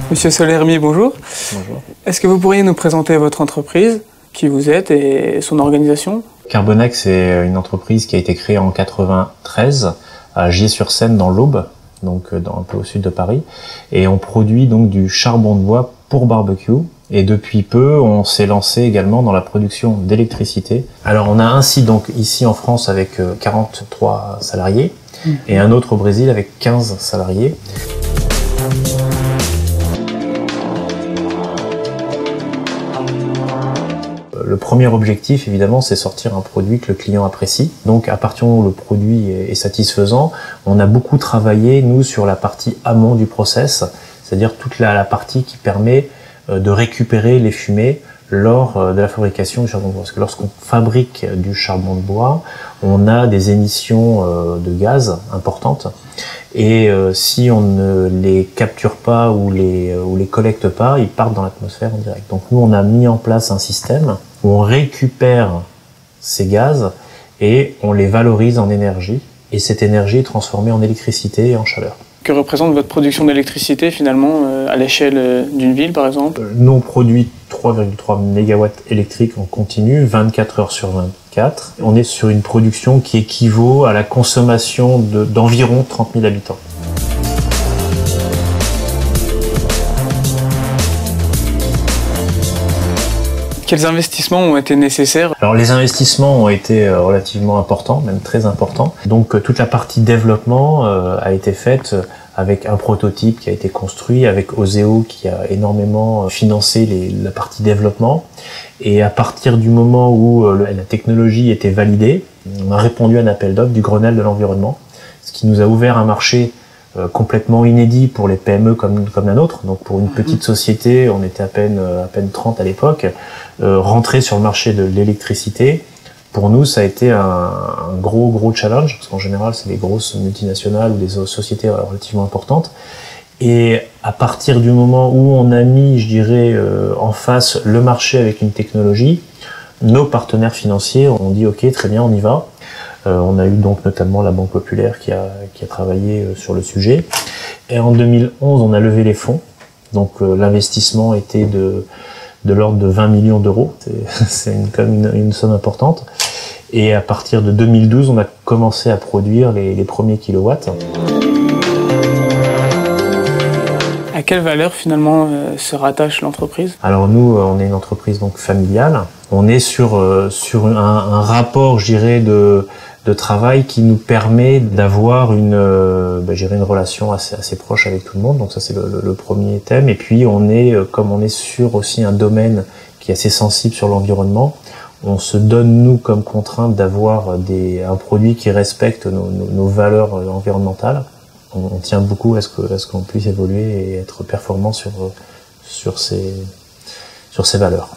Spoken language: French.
Monsieur Solermi, bonjour. Bonjour. Est-ce que vous pourriez nous présenter votre entreprise, qui vous êtes et son organisation? Carbonex, c'est une entreprise qui a été créée en 93 à Gier-sur-Seine dans l'Aube, donc un peu au sud de Paris, et on produit donc du charbon de bois pour barbecue. Et depuis peu, on s'est lancé également dans la production d'électricité. Alors on a un site donc ici en France avec 43 salariés et un autre au Brésil avec 15 salariés. Le premier objectif, évidemment, c'est sortir un produit que le client apprécie. Donc, à partir du moment où le produit est satisfaisant, on a beaucoup travaillé, nous, sur la partie amont du process, c'est-à-dire toute la partie qui permet de récupérer les fumées lors de la fabrication du charbon de bois. Parce que lorsqu'on fabrique du charbon de bois, on a des émissions de gaz importantes. Et si on ne les capture pas ou les collecte pas, ils partent dans l'atmosphère en direct. Donc nous, on a mis en place un système où on récupère ces gaz et on les valorise en énergie. Et cette énergie est transformée en électricité et en chaleur. Que représente votre production d'électricité finalement à l'échelle d'une ville par exemple? Nous, on produit 3,3 MW électriques en continu, 24 heures sur 24. On est sur une production qui équivaut à la consommation d'environ 30 000 habitants. Quels investissements ont été nécessaires? Alors les investissements ont été relativement importants, même très importants. Donc toute la partie développement a été faite avec un prototype qui a été construit, avec Oseo qui a énormément financé la partie développement. Et à partir du moment où la technologie était validée, on a répondu à un appel d'offres du Grenelle de l'environnement, ce qui nous a ouvert un marché complètement inédit pour les PME comme la nôtre. Donc pour une petite société, on était à peine 30 à l'époque, rentrer sur le marché de l'électricité, pour nous ça a été un gros challenge, parce qu'en général c'est des grosses multinationales ou des sociétés relativement importantes. Et à partir du moment où on a mis, je dirais, en face le marché avec une technologie, nos partenaires financiers ont dit ok, très bien, on y va. On a eu donc notamment la Banque Populaire qui a travaillé sur le sujet. Et en 2011, on a levé les fonds. Donc l'investissement était de l'ordre de 20 millions d'euros. C'est quand même une somme importante. Et à partir de 2012, on a commencé à produire les premiers kilowatts. À quelle valeur finalement se rattache l'entreprise? Alors nous, on est une entreprise donc familiale. On est sur un rapport, je dirais, de travail qui nous permet d'avoir une relation assez proche avec tout le monde. Donc ça c'est le premier thème. Et puis comme on est sur aussi un domaine qui est assez sensible sur l'environnement, on se donne nous comme contrainte d'avoir un produit qui respecte nos valeurs environnementales. On tient beaucoup à ce qu'on puisse évoluer et être performant sur ces valeurs.